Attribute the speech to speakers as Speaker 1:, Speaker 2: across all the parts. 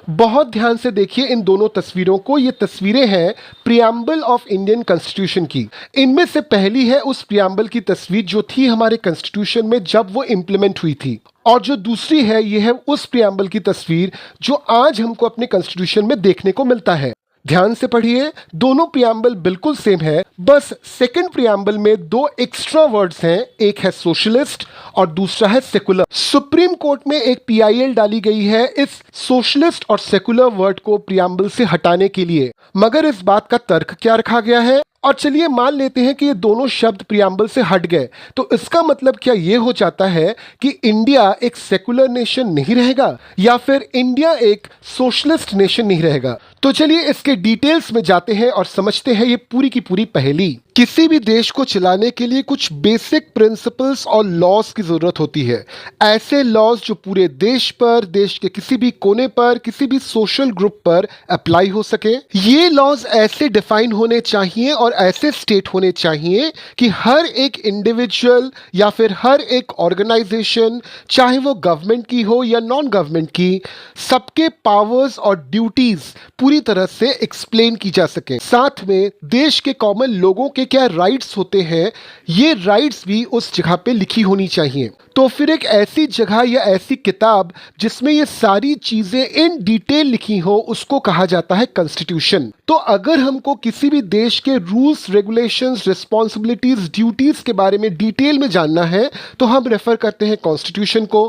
Speaker 1: बहुत ध्यान से देखिए इन दोनों तस्वीरों को। ये तस्वीरें हैं प्रियम्बल ऑफ इंडियन कॉन्स्टिट्यूशन की। इनमें से पहली है उस प्रियम्बल की तस्वीर जो थी हमारे कॉन्स्टिट्यूशन में जब वो इंप्लीमेंट हुई थी, और जो दूसरी है ये है उस प्रियम्बल की तस्वीर जो आज हमको अपने कॉन्स्टिट्यूशन में देखने को मिलता है। ध्यान से पढ़िए, दोनों प्रियम्बल बिल्कुल सेम है, बस सेकंड प्रियम्बल में दो एक्स्ट्रा वर्ड्स हैं, एक है सोशलिस्ट और दूसरा है सेकुलर। सुप्रीम कोर्ट में एक पीआईएल डाली गई है इस सोशलिस्ट और सेकुलर वर्ड को प्रियम्बल से हटाने के लिए, मगर इस बात का तर्क क्या रखा गया है? और चलिए मान लेते हैं कि ये दोनों शब्द प्रियम्बल से हट गए, तो इसका मतलब क्या ये हो जाता है कि इंडिया एक सेकुलर नेशन नहीं रहेगा या फिर इंडिया एक सोशलिस्ट नेशन नहीं रहेगा? तो चलिए इसके डिटेल्स में जाते हैं और समझते हैं ये पूरी की पूरी पहेली। किसी भी देश को चलाने के लिए कुछ बेसिक प्रिंसिपल्स और लॉज की जरूरत होती है। ऐसे लॉज जो पूरे देश पर, देश के किसी भी कोने पर, किसी भी सोशल ग्रुप पर अप्लाई हो सके। ये लॉज ऐसे डिफाइन होने चाहिए और ऐसे स्टेट होने चाहिए कि हर एक इंडिविजुअल या फिर हर एक ऑर्गेनाइजेशन, चाहे वो गवर्नमेंट की हो या नॉन गवर्नमेंट की, सबके पावर्स और ड्यूटीज पूरी तरह से एक्सप्लेन की जा सके। साथ में देश के कॉमन लोगों के क्या राइट्स होते हैं, ये राइट्स भी उस जगह पे लिखी होनी चाहिए। तो फिर एक ऐसी जगह या ऐसी किताब जिसमें ये सारी चीजें इन डिटेल लिखी हो, उसको कहा जाता है कॉन्स्टिट्यूशन। तो अगर हमको किसी भी देश के रूल्स, रेगुलेशंस, रिस्पॉन्सिबिलिटीज, ड्यूटीज के बारे में डिटेल में जानना है तो हम रेफर करते हैं कॉन्स्टिट्यूशन को।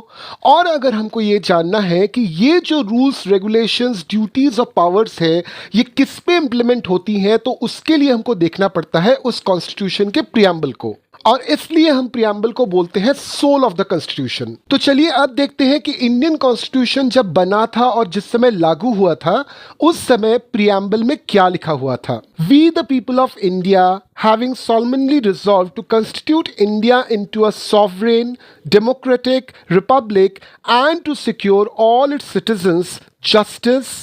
Speaker 1: और अगर हमको ये जानना है कि ये जो रूल्स, रेगुलेशंस, ड्यूटीज और पावर्स है ये किस पे इंप्लीमेंट होती हैं, तो उसके लिए हमको देखना पड़ता है उस कॉन्स्टिट्यूशन के प्रियम्बल को, और इसलिए हम प्रियम्बल को बोलते हैं सोल ऑफ द कॉन्स्टिट्यूशन। तो चलिए अब देखते हैं कि इंडियन कॉन्स्टिट्यूशन जब बना था और जिस समय लागू हुआ था उस समय प्रियम्बल में क्या लिखा हुआ था। We the people of India having solemnly resolved to constitute India into a sovereign, democratic republic and to secure all its citizens justice,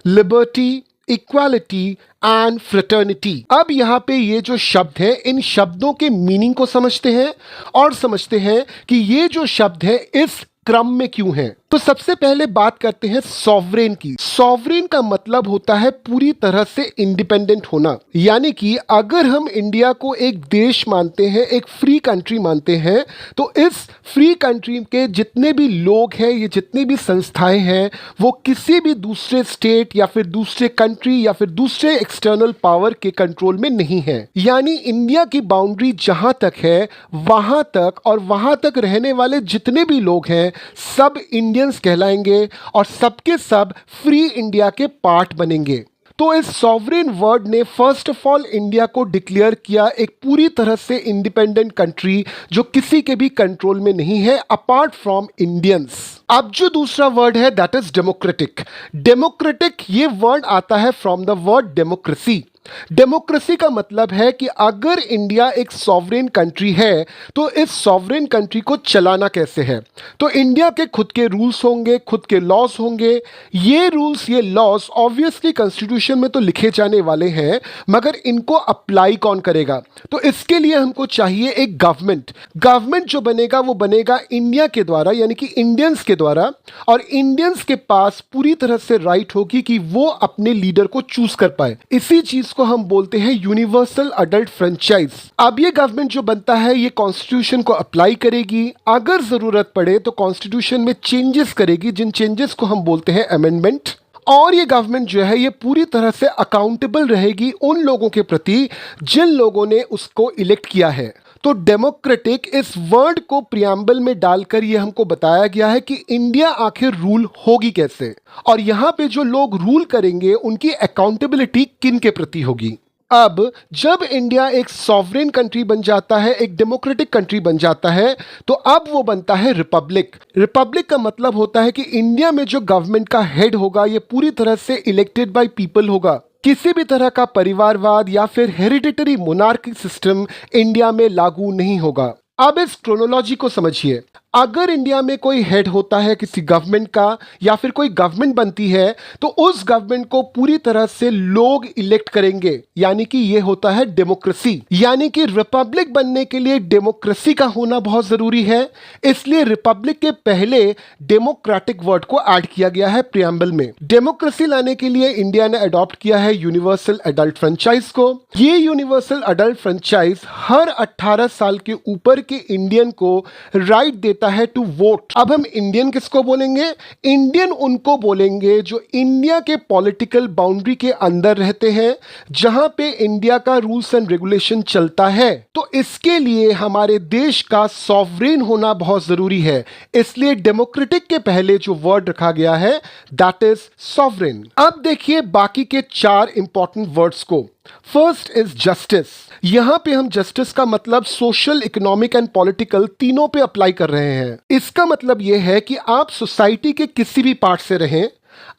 Speaker 1: liberty, equality and fraternity. अब यहाँ पे ये जो शब्द है, इन शब्दों के मीनिंग को समझते हैं और समझते हैं कि ये जो शब्द है इस क्रम में क्यों है। तो सबसे पहले बात करते हैं सॉवरेन की। सॉवरेन का मतलब होता है पूरी तरह से इंडिपेंडेंट होना, यानी कि अगर हम इंडिया को एक देश मानते हैं, एक फ्री कंट्री मानते हैं, तो इस फ्री कंट्री के जितने भी लोग हैं, ये जितनी भी संस्थाएं हैं, वो किसी भी दूसरे स्टेट या फिर दूसरे कंट्री या फिर दूसरे एक्सटर्नल पावर के कंट्रोल में नहीं है। यानी इंडिया की बाउंड्री जहां तक है वहां तक, और वहां तक रहने वाले जितने भी लोग हैं सब इंडियंस कहलाएंगे और सबके सब फ्री इंडिया के पार्ट बनेंगे। तो इस सॉवरेन वर्ड ने फर्स्ट ऑफ ऑल इंडिया को डिक्लेयर किया एक पूरी तरह से इंडिपेंडेंट कंट्री जो किसी के भी कंट्रोल में नहीं है अपार्ट फ्रॉम इंडियंस। अब जो दूसरा वर्ड है दैट इज डेमोक्रेटिक। डेमोक्रेटिक ये वर्ड आता है from the word democracy. Democracy का मतलब है कि अगर इंडिया एक सॉवरेन कंट्री है तो इस सॉवरेन कंट्री को चलाना कैसे है। तो इंडिया के खुद के रूल्स होंगे, खुद के लॉज होंगे। ये रूल्स, ये लॉज ऑब्वियसली कॉन्स्टिट्यूशन में तो लिखे जाने वाले हैं, मगर इनको अप्लाई कौन करेगा? तो इसके लिए हमको चाहिए एक गवर्नमेंट। गवर्नमेंट जो बनेगा वो बनेगा इंडिया के द्वारा, यानी कि इंडियंस के द्वारा, और इंडियंस के पास पूरी तरह से राइट होगी कि वो अपने लीडर को चूज कर पाए। इसी चीज को हम बोलते हैं यूनिवर्सल अडल्ट फ्रेंचाइज। अब ये गवर्नमेंट जो बनता है ये कॉन्स्टिट्यूशन को अप्लाई करेगी, अगर जरूरत पड़े तो कॉन्स्टिट्यूशन में चेंजेस करेगी, जिन चेंजेस को हम बोलते हैं अमेंडमेंट। और ये गवर्नमेंट जो है ये पूरी तरह से अकाउंटेबल रहेगी उन लोगों के प्रति जिन लोगों ने उसको इलेक्ट किया है। तो डेमोक्रेटिक इस वर्ड को प्रियम्बल में डालकर ये हमको बताया गया है कि इंडिया आखिर रूल होगी कैसे, और यहाँ पे जो लोग रूल करेंगे उनकी अकाउंटेबिलिटी किन के प्रति होगी। अब जब इंडिया एक सॉवरेन कंट्री बन जाता है, एक डेमोक्रेटिक कंट्री बन जाता है, तो अब वो बनता है रिपब्लिक। रिपब्लिक का मतलब होता है कि इंडिया में जो गवर्नमेंट का हेड होगा ये पूरी तरह से इलेक्टेड बाय पीपल होगा। किसी भी तरह का परिवारवाद या फिर हेरिडिटरी मोनार्की सिस्टम इंडिया में लागू नहीं होगा। अब इस क्रोनोलॉजी को समझिए। अगर इंडिया में कोई हेड होता है किसी गवर्नमेंट का या फिर कोई गवर्नमेंट बनती है तो उस गवर्नमेंट को पूरी तरह से लोग इलेक्ट करेंगे, यानी कि ये होता है डेमोक्रेसी। यानी कि रिपब्लिक बनने के लिए डेमोक्रेसी का होना बहुत जरूरी है, इसलिए रिपब्लिक के पहले डेमोक्रेटिक वर्ड को ऐड किया गया है प्रियम्बल में। डेमोक्रेसी लाने के लिए इंडिया ने अडॉप्ट किया है यूनिवर्सल एडल्ट फ्रेंचाइज को। ये यूनिवर्सल एडल्ट फ्रेंचाइज हर 18 साल के ऊपर के इंडियन को राइट देता है टू वोट। अब हम इंडियन किसको बोलेंगे? इंडियन उनको बोलेंगे जो इंडिया के पॉलिटिकल बाउंड्री के अंदर रहते हैं, जहां पे इंडिया का रूल्स एंड रेगुलेशन चलता है। तो इसके लिए हमारे देश का सॉवरेन होना बहुत जरूरी है, इसलिए डेमोक्रेटिक के पहले जो वर्ड रखा गया है दैट इज सॉवरेन। अब देखिए बाकी के 4 इंपॉर्टेंट वर्ड्स को। First is justice. यहां पे हम जस्टिस का मतलब सोशल, इकोनॉमिक एंड पॉलिटिकल तीनों पे अप्लाई कर रहे हैं। इसका मतलब यह है कि आप सोसाइटी के किसी भी पार्ट से रहें,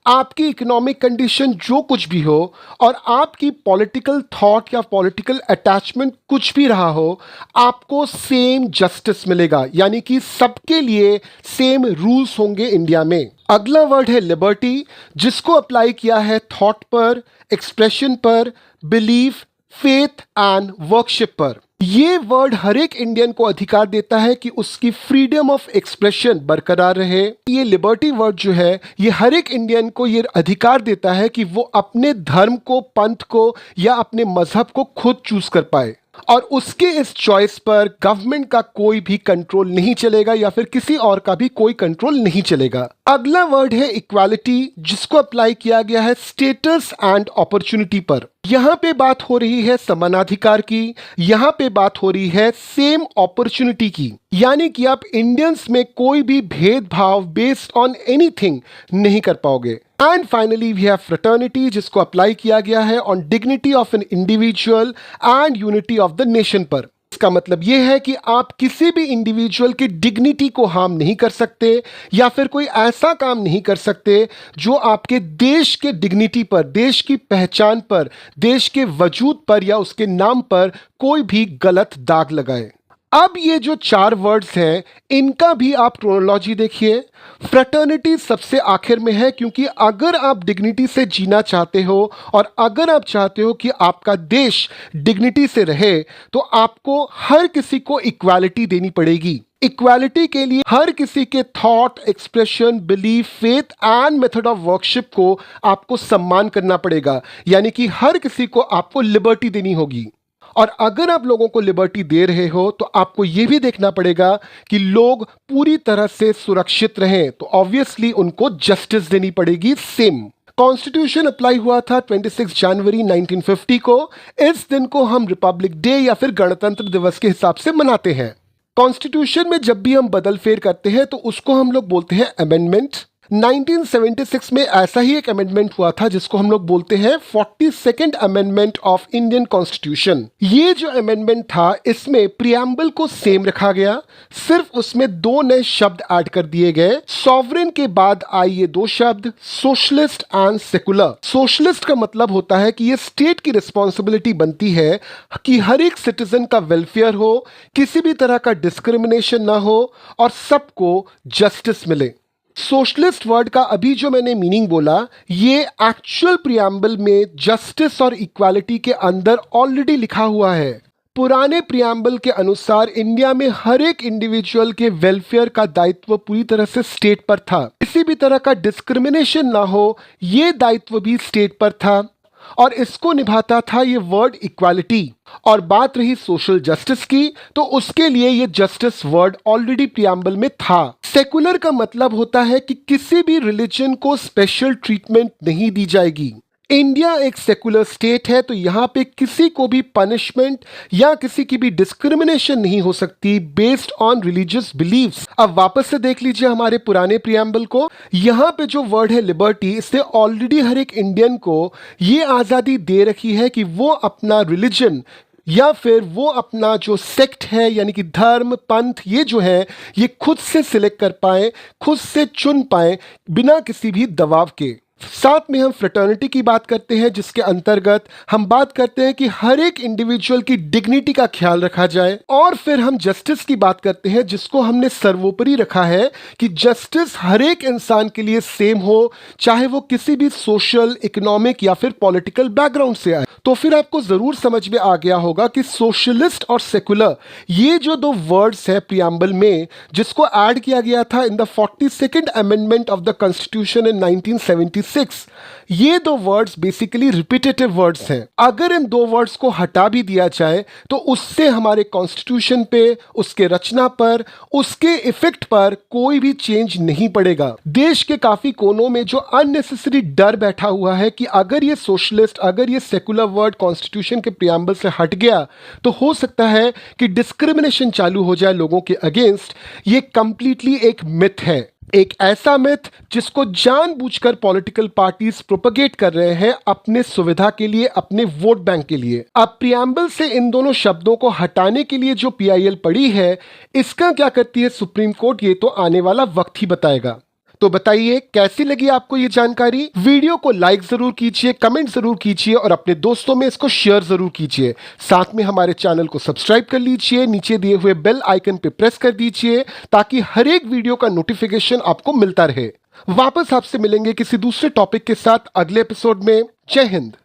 Speaker 1: आपकी इकोनॉमिक कंडीशन जो कुछ भी हो और आपकी पॉलिटिकल थॉट या पॉलिटिकल अटैचमेंट कुछ भी रहा हो, आपको सेम जस्टिस मिलेगा, यानी कि सबके लिए सेम रूल्स होंगे इंडिया में। अगला वर्ड है लिबर्टी, जिसको अप्लाई किया है थॉट पर, एक्सप्रेशन पर, बिलीफ, फेथ एंड वर्कशिप पर। ये वर्ड हर एक इंडियन को अधिकार देता है कि उसकी फ्रीडम ऑफ एक्सप्रेशन बरकरार रहे। ये लिबर्टी वर्ड जो है ये हर एक इंडियन को ये अधिकार देता है कि वो अपने धर्म को, पंथ को या अपने मजहब को खुद चूज कर पाए और उसके इस चॉइस पर गवर्नमेंट का कोई भी कंट्रोल नहीं चलेगा या फिर किसी और का भी कोई कंट्रोल नहीं चलेगा। अगला वर्ड है इक्वालिटी, जिसको अप्लाई किया गया है स्टेटस एंड अपॉर्चुनिटी पर। यहां पे बात हो रही है समानाधिकार की, यहां पे बात हो रही है सेम अपॉर्चुनिटी की, यानी कि आप इंडियंस में कोई भी भेदभाव बेस्ड ऑन एनीथिंग नहीं कर पाओगे। And finally we have fraternity, जिसको अप्लाई किया गया है on dignity of an individual and unity of the nation पर। इसका मतलब यह है कि आप किसी भी इंडिविजुअल की डिग्निटी को हार्म नहीं कर सकते या फिर कोई ऐसा काम नहीं कर सकते जो आपके देश के डिग्निटी पर, देश की पहचान पर, देश के वजूद पर या उसके नाम पर कोई भी गलत दाग लगाए। अब ये जो 4 वर्ड्स हैं इनका भी आप क्रोनोलॉजी देखिए। फ्रेटर्निटी सबसे आखिर में है, क्योंकि अगर आप डिग्निटी से जीना चाहते हो और अगर आप चाहते हो कि आपका देश डिग्निटी से रहे तो आपको हर किसी को इक्वालिटी देनी पड़ेगी। इक्वालिटी के लिए हर किसी के thought, expression, belief, faith and method of worship को आपको सम्मान करना पड़ेगा, यानी कि हर किसी को आपको लिबर्टी देनी होगी। और अगर आप लोगों को लिबर्टी दे रहे हो तो आपको यह भी देखना पड़ेगा कि लोग पूरी तरह से सुरक्षित रहें, तो ऑब्वियसली उनको जस्टिस देनी पड़ेगी सेम। कॉन्स्टिट्यूशन अप्लाई हुआ था 26 जनवरी 1950 को। इस दिन को हम रिपब्लिक डे या फिर गणतंत्र दिवस के हिसाब से मनाते हैं। कॉन्स्टिट्यूशन में जब भी हम बदल फेर करते हैं तो उसको हम लोग बोलते हैं अमेंडमेंट। 1976 में ऐसा ही एक अमेंडमेंट हुआ था जिसको हम लोग बोलते हैं 42nd amendment of Indian constitution. ये जो अमेंडमेंट था इसमें प्रियम्बल को सेम रखा गया, सिर्फ उसमें 2 नए शब्द ऐड कर दिए गए। सॉवरेन के बाद आए ये 2 शब्द, सोशलिस्ट एंड सेकुलर। सोशलिस्ट का मतलब होता है कि ये स्टेट की रिस्पॉन्सिबिलिटी बनती है कि हर एक सिटीजन का वेलफेयर हो, किसी भी तरह का डिस्क्रिमिनेशन ना हो और सबको जस्टिस मिले। सोशलिस्ट वर्ड का अभी जो मैंने मीनिंग बोला ये एक्चुअल प्रियम्बल में जस्टिस और इक्वालिटी के अंदर ऑलरेडी लिखा हुआ है। पुराने प्रियम्बल के अनुसार इंडिया में हर एक इंडिविजुअल के वेलफेयर का दायित्व पूरी तरह से स्टेट पर था, किसी भी तरह का डिस्क्रिमिनेशन ना हो ये दायित्व भी स्टेट पर था और इसको निभाता था ये वर्ड इक्वालिटी। और बात रही सोशल जस्टिस की तो उसके लिए ये जस्टिस वर्ड ऑलरेडी प्रियम्बल में था। सेकुलर का मतलब होता है कि किसी भी रिलीजन को स्पेशल ट्रीटमेंट नहीं दी जाएगी। इंडिया एक सेकुलर स्टेट है तो यहाँ पे किसी को भी पनिशमेंट या किसी की भी डिस्क्रिमिनेशन नहीं हो सकती बेस्ड ऑन रिलीजियस बिलीव्स। अब वापस से देख लीजिए हमारे पुराने प्रियम्बल को। यहाँ पे जो वर्ड है लिबर्टी, इससे ऑलरेडी हर एक इंडियन को ये आज़ादी दे रखी है कि वो अपना रिलीजन या फिर वो अपना जो सेक्ट है यानी कि धर्म, पंथ, ये जो है ये खुद से सिलेक्ट कर पाए, खुद से चुन पाए बिना किसी भी दबाव के। साथ में हम फ्रेटर्निटी की बात करते हैं, जिसके अंतर्गत हम बात करते हैं कि हर एक इंडिविजुअल की डिग्निटी का ख्याल रखा जाए। और फिर हम जस्टिस की बात करते हैं, जिसको हमने सर्वोपरि रखा है कि जस्टिस हर एक इंसान के लिए सेम हो, चाहे वो किसी भी सोशल, इकोनॉमिक या फिर पॉलिटिकल बैकग्राउंड से आए। तो फिर आपको जरूर समझ में आ गया होगा कि सोशलिस्ट और सेकुलर, ये जो दो वर्ड्स है प्रियम्बल में, जिसको ऐड किया गया था in the 42nd amendment of the constitution in 1976, ये दो वर्ड्स बेसिकली रिपीटेटिव वर्ड्स हैं। अगर इन दो वर्ड्स को हटा भी दिया जाए तो उससे हमारे कॉन्स्टिट्यूशन पे, उसके रचना पर, उसके इफेक्ट पर कोई भी चेंज नहीं पड़ेगा। देश के काफी कोनों में जो अननेसेसरी डर बैठा हुआ है कि अगर ये सोशलिस्ट, अगर ये सेकुलर वर्ड कॉन्स्टिट्यूशन के प्रियम्बल से हट गया तो हो सकता है कि डिस्क्रिमिनेशन चालू हो जाए लोगों के अगेंस्ट, ये कंप्लीटली एक मिथ है। एक ऐसा मिथ जिसको जानबूझकर पॉलिटिकल पार्टीज प्रोपगेट कर रहे हैं अपने सुविधा के लिए, अपने वोट बैंक के लिए। अब प्रियम्बल से इन दोनों शब्दों को हटाने के लिए जो पीआईएल पड़ी है, इसका क्या करती है सुप्रीम कोर्ट, ये तो आने वाला वक्त ही बताएगा। तो बताइए कैसी लगी आपको ये जानकारी। वीडियो को लाइक जरूर कीजिए, कमेंट जरूर कीजिए और अपने दोस्तों में इसको शेयर जरूर कीजिए। साथ में हमारे चैनल को सब्सक्राइब कर लीजिए, नीचे दिए हुए बेल आइकन पे प्रेस कर दीजिए ताकि हर एक वीडियो का नोटिफिकेशन आपको मिलता रहे। वापस आपसे मिलेंगे किसी दूसरे टॉपिक के साथ अगले एपिसोड में। जय हिंद।